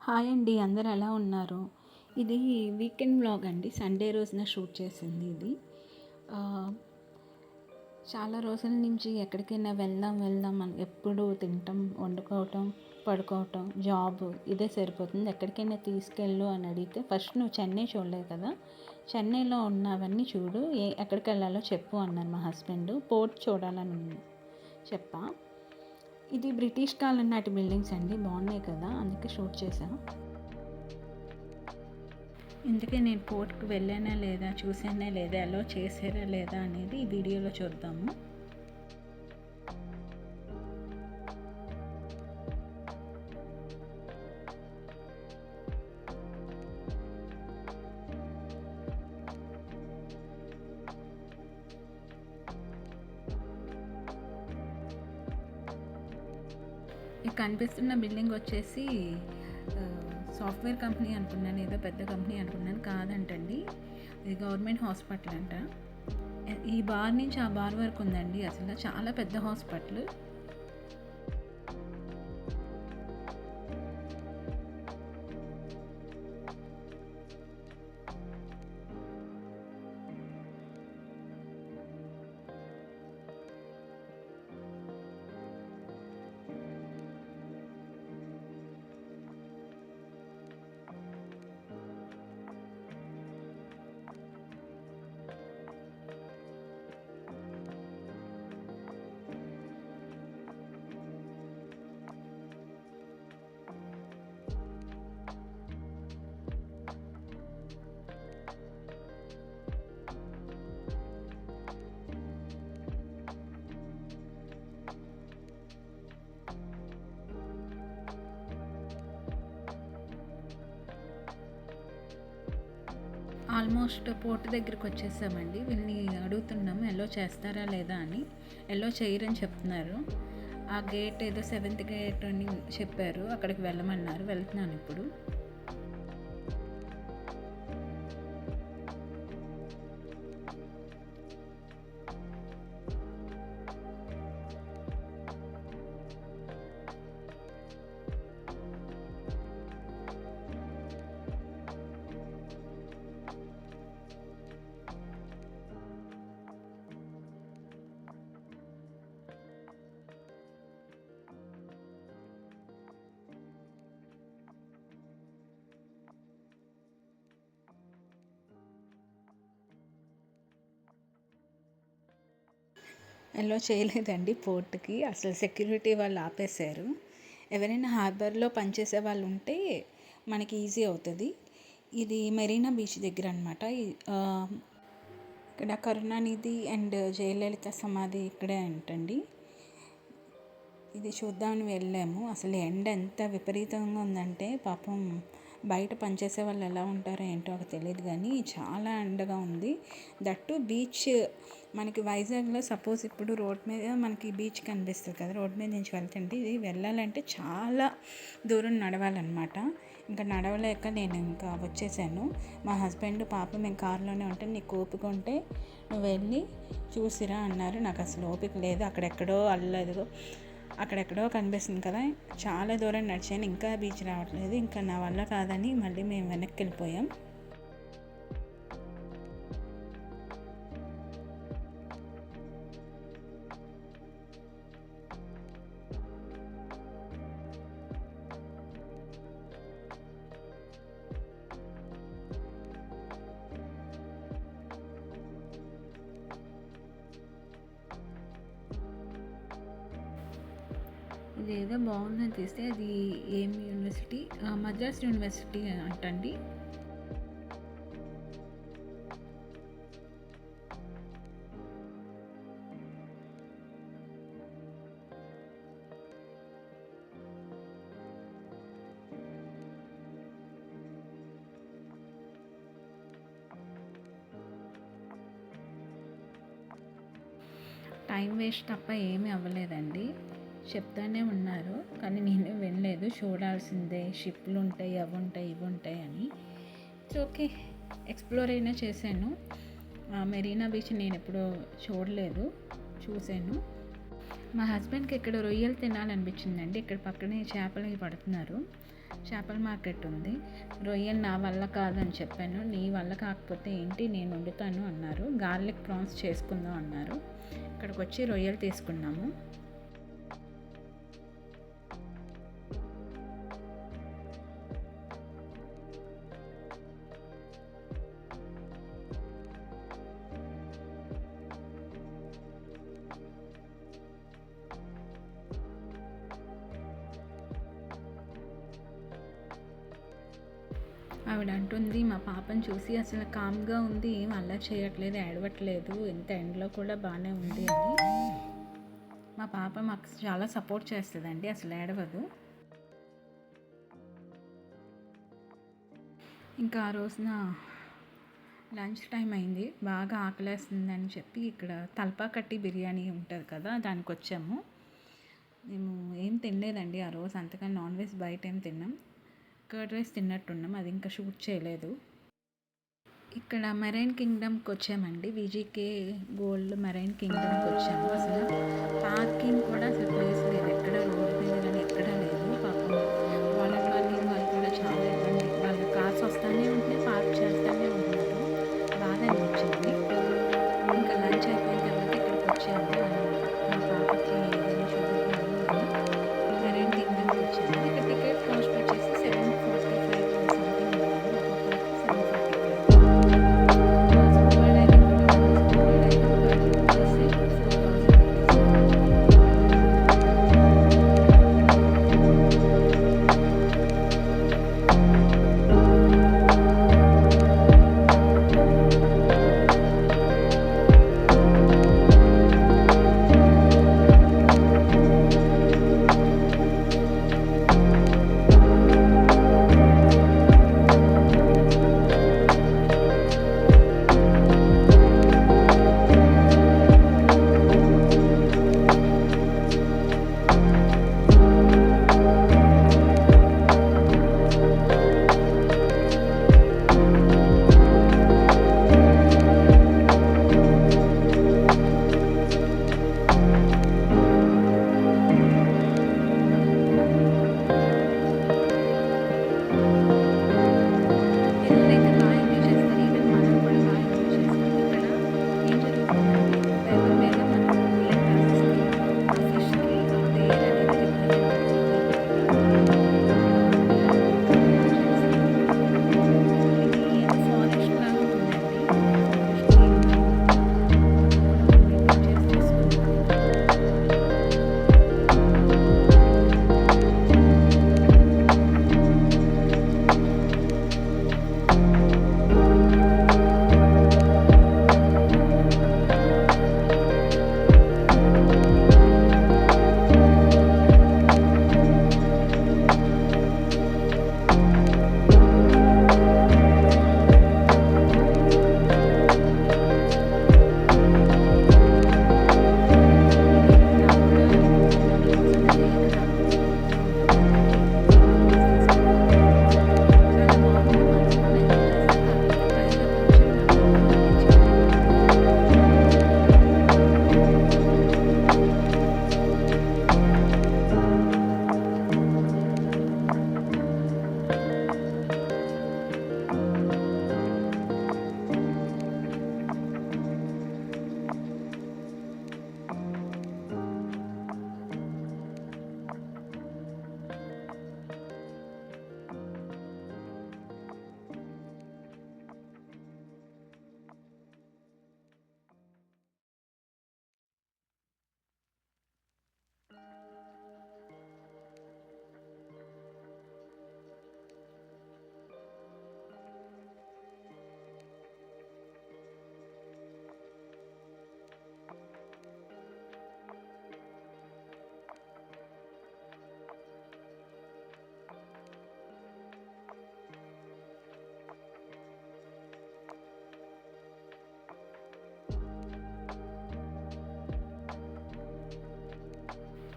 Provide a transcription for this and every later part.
Hi అండి, అందరు ఎలా ఉన్నారు? ఇది వీకెండ్ వ్లాగ్ అండి. సండే రోజున షూట్ చేసింది ఇది. చాలా రోజుల నుంచి ఎక్కడికైనా వెళ్దాం వెళ్దాం అని ఎప్పుడు తినటం, వండుకోవటం, పడుకోవటం, జాబ్ ఇదే సరిపోతుంది. ఎక్కడికైనా తీసుకెళ్ళు అని అడిగితే ఫస్ట్ నువ్వు చెన్నై చూడలేదు కదా, చెన్నైలో ఉన్నవన్నీ చూడు, ఎక్కడికి వెళ్ళాలో చెప్పు అన్నారు మా హస్బెండ్. పోర్ట్ చూడాలని చెప్పా. ఇది బ్రిటిష్ కాలం నాటి బిల్డింగ్స్ అండి, బాగున్నాయి కదా, అందుకే షూట్ చేశాను. ఇందుకే నేను పోర్ట్కి వెళ్ళానా లేదా, చూసానా లేదా, అలో చేసారా లేదా అనేది ఈ వీడియోలో చూద్దాము. ఇక్కడ కనిపిస్తున్న బిల్డింగ్ వచ్చేసి సాఫ్ట్వేర్ కంపెనీ అనుకున్నాను, ఏదో పెద్ద కంపెనీ అనుకున్నాను. కాదంటండి, ఇది గవర్నమెంట్ హాస్పిటల్ అంట. ఈ బార్ నుంచి ఆ బార్ వరకు ఉందండి, అసలు చాలా పెద్ద హాస్పిటల్. ఆల్మోస్ట్ పోర్ట్ దగ్గరికి వచ్చేసామండి. వీళ్ళని అడుగుతున్నాము ఎల్లో చేస్తారా లేదా అని. ఎల్లో చేయరని చెప్తున్నారు. ఆ గేట్ ఏదో 7th గేట్ అని చెప్పారు, అక్కడికి వెళ్ళమన్నారు. వెళ్తున్నాను ఇప్పుడు. ఎల్లో చేయలేదండి పోర్ట్కి, అసలు సెక్యూరిటీ వాళ్ళు ఆపేశారు. ఎవరైనా హార్బర్లో పనిచేసే వాళ్ళు ఉంటే మనకి ఈజీ అవుతుంది. ఇది మెరీనా బీచ్ దగ్గర అనమాట. ఇక్కడ కరుణానిధి అండ్ జయలలిత సమాధి ఇక్కడే అంటండి. ఇది చూద్దామని వెళ్ళాము. అసలు ఎండ ఎంత విపరీతంగా ఉందంటే పాపం బయట పనిచేసే వాళ్ళు ఎలా ఉంటారో ఏంటో నాకు తెలియదు, కానీ చాలా ఎండగా ఉంది. దట్టు బీచ్ మనకి వైజాగ్లో సపోజ్ ఇప్పుడు రోడ్ మీద మనకి బీచ్ కనిపిస్తుంది కదా, రోడ్ మీద నుంచి వెళ్తుంటే ఇది వెళ్ళాలంటే చాలా దూరం నడవాలన్నమాట. ఇంకా నడవలేక నేను ఇంకా వచ్చేసాను. మా హస్బెండ్ పాపం మేము కారులోనే ఉంటే నీకు ఓపిక ఉంటే నువ్వు వెళ్ళి చూసిరా అన్నారు. నాకు అసలు ఓపిక లేదు. అక్కడెక్కడో కనిపిస్తుంది కదా, చాలా దూరం నడిచాను, ఇంకా బీచ్ రావట్లేదు. ఇంకా నా వల్ల కాదని మళ్ళీ మేము వెనక్కి వెళ్ళిపోయాం. ఇది ఏదో బాగుందని తీస్తే అది ఏం యూనివర్సిటీ, మద్రాస్ యూనివర్సిటీ అంటండి. టైం వేస్ట్ తప్ప ఏమీ అవ్వలేదండి. చెప్తానే ఉన్నారు కానీ నేను వెళ్ళలేదు. చూడాల్సిందే, షిప్లు ఉంటాయి, అవి ఉంటాయి, ఇవి ఉంటాయి అని. ఇట్స్ ఓకే, ఎక్స్ప్లోర్ అయినా చేశాను. మెరీనా బీచ్ నేను ఎప్పుడూ చూడలేదు, చూశాను. మా హస్బెండ్కి ఇక్కడ రొయ్యలు తినాలనిపించిందండి. ఇక్కడ పక్కనే చేపలవి పడుతున్నారు. చేపల మార్కెట్ ఉంది. రొయ్యలు నా వల్ల కాదని చెప్పాను. నీ వల్ల కాకపోతే ఏంటి, నేను వండుతాను అన్నారు. గార్లిక్ ప్రాన్స్ చేసుకుందాం అన్నారు. ఇక్కడికి వచ్చి రొయ్యలు తీసుకున్నాము. ఆవిడ అంటుంది, మా పాపను చూసి అసలు కామ్గా ఉంది, ఏం అల్లరి చేయట్లేదు, ఏడవట్లేదు, ఇంత ఎండలో కూడా బాగానే ఉంది అని. మా పాప మాకు చాలా సపోర్ట్ చేస్తుందండి, అసలు ఏడవదు. ఇంకా ఆ రోజున లంచ్ టైం అయింది, బాగా ఆకలేస్తుందని చెప్పి ఇక్కడ తల్పాకట్టి బిర్యానీ ఉంటుంది కదా, దానికి వచ్చాము. మేము ఏం తినలేదండి ఆ రోజు, అంతకని నాన్ వెజ్ బయట ఏం తిన్నాం. కర్డ్ రైస్ తిన్నట్టున్నాం, అది ఇంకా షూట్ చేయలేదు. ఇక్కడ మెరైన్ కింగ్డమ్కి వచ్చామండి, విజీకే గోల్డ్ మెరైన్ కింగ్డమ్కి వచ్చాము. అసలు పార్కింగ్ కూడా అసలు ప్లేస్ లేదు, ఎక్కడ రోడ్డు మీద కానీ ఎక్కడా లేదు. పాపం వాటర్ పార్కింగ్ వాళ్ళు కూడా చాలా ఇబ్బంది, వాళ్ళు కార్స్ వస్తూనే ఉంటే పార్క్ చేస్తూనే ఉంటున్నారు. బాధ అనిపించింది. ఇంకా లంచ్ అయిపోయిన తర్వాత ఇక్కడికి వచ్చాము. మా పాపకి ఏదైనా చూపిద్దాము అని మెరైన్ కింగ్డమ్కి వచ్చాము. ఇక్కడ టికెట్ కాస్ట్ వచ్చేసి 745 సంథింగ్ ఉంది, ఒక్కొక్కరికి 745.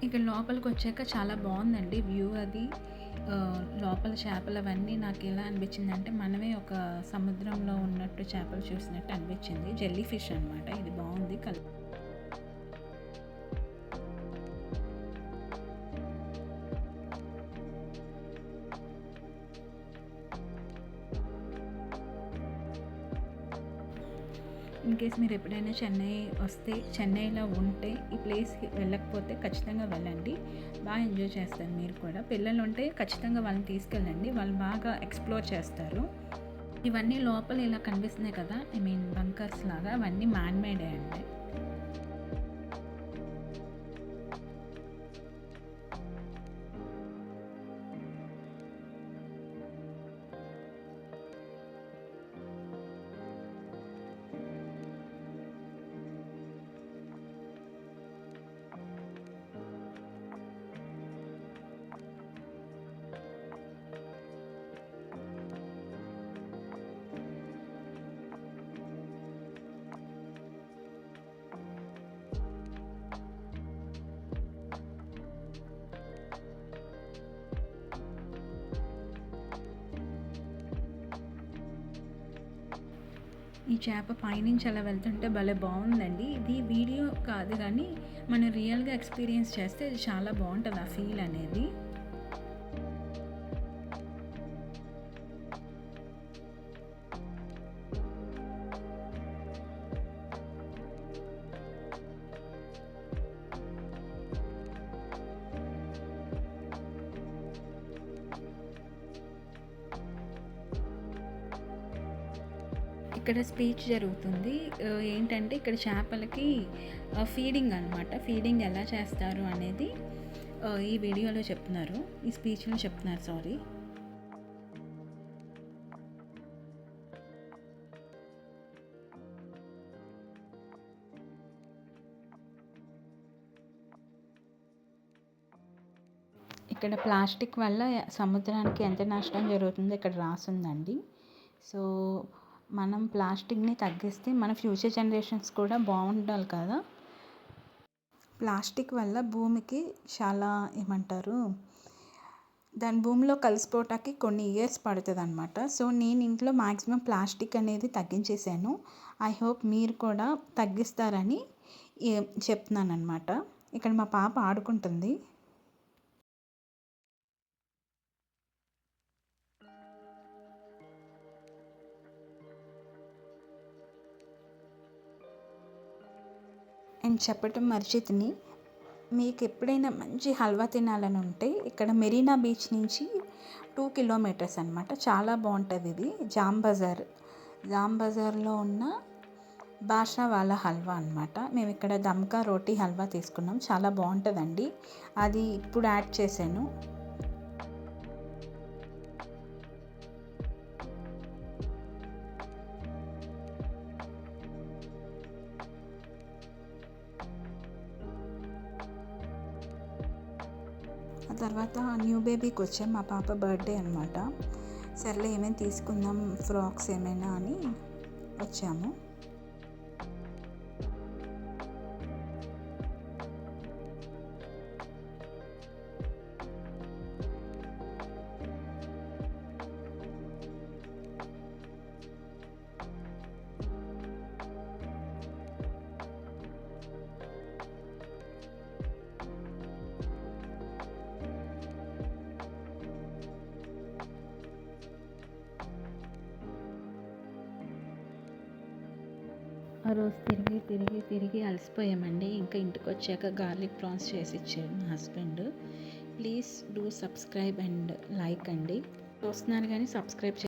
ఇక్కడ లోపలికి వచ్చాక చాలా బాగుందండి వ్యూ అది. లోపల చేపలు అవన్నీ నాకు ఎలా అనిపించింది అంటే, మనమే ఒక సముద్రంలో ఉన్నట్టు చేపలు చూసినట్టు అనిపించింది. జెల్లీ ఫిష్ అనమాట, ఇది బాగుంది. ఇన్ కేస్ మీరు ఎప్పుడైనా చెన్నై వస్తే, చెన్నైలో ఉంటే ఈ ప్లేస్కి వెళ్ళకపోతే ఖచ్చితంగా వెళ్ళండి. బాగా ఎంజాయ్ చేస్తారు మీరు కూడా. పిల్లలు ఉంటే ఖచ్చితంగా వాళ్ళని తీసుకెళ్ళండి, వాళ్ళు బాగా ఎక్స్ప్లోర్ చేస్తారు. ఇవన్నీ లోపల ఇలా కనిపిస్తున్నాయి కదా, ఐ మీన్ బంకర్స్ లాగా, అవన్నీ మ్యాన్ మేడే అండి. ఈ చేప పైనుంచి అలా వెళ్తుంటే భలే బాగుందండి. ఇది వీడియో కాదు కానీ మనం రియల్గా ఎక్స్పీరియన్స్ చేస్తే ఇది చాలా బాగుంటుంది ఆ ఫీల్ అనేది. ఇక్కడ స్పీచ్ జరుగుతుంది. ఏంటంటే ఇక్కడ చేపలకి ఫీడింగ్ అనమాట. ఫీడింగ్ ఎలా చేస్తారు అనేది ఈ వీడియోలో చెప్తున్నారు, ఈ స్పీచ్లో చెప్తున్నారు, సారీ. ఇక్కడ ప్లాస్టిక్ వల్ల సముద్రానికి ఎంత నష్టం జరుగుతుందో ఇక్కడ రాసుందండి. సో మనం ప్లాస్టిక్ని తగ్గిస్తే మన ఫ్యూచర్ జనరేషన్స్ కూడా బాగుండాలి కదా. ప్లాస్టిక్ వల్ల భూమికి చాలా ఏమంటారు, దాని భూమిలో కలిసిపోవటానికి కొన్ని ఇయర్స్ పడుతుంది అనమాట. సో నేను ఇంట్లో మ్యాక్సిమం ప్లాస్టిక్ అనేది తగ్గించేసాను. ఐ హోప్ మీరు కూడా తగ్గిస్తారని చెప్తున్నాను అనమాట. ఇక్కడ మా పాప ఆడుకుంటుంది. అండ్ చెప్పటం మర్చితిని, మీకు ఎప్పుడైనా మంచి హల్వా తినాలని ఉంటే ఇక్కడ మెరీనా బీచ్ నుంచి 2 కిలోమీటర్స్ అనమాట. చాలా బాగుంటుంది. ఇది జామ్ బజార్లో ఉన్న బాషా వాళ్ళ హల్వా అనమాట. మేము ఇక్కడ దమ్కా రోటీ హల్వా తీసుకున్నాం, చాలా బాగుంటుందండి. అది ఇప్పుడు యాడ్ చేశాను. ఆ తర్వాత న్యూ బేబీకి వచ్చాం, మా పాప బర్త్డే అనమాట. సర్లే ఏమైనా తీసుకుందాం, ఫ్రాక్స్ ఏమైనా అని వచ్చాము. ఆ రోజు తిరిగి అలసిపోయామండి. ఇంకా ఇంటికి వచ్చాక గార్లిక్ ప్రాన్స్ చేసి ఇచ్చారు మా husband. Please do subscribe and like అండి. చూస్తున్నారు కానీ సబ్స్క్రైబ్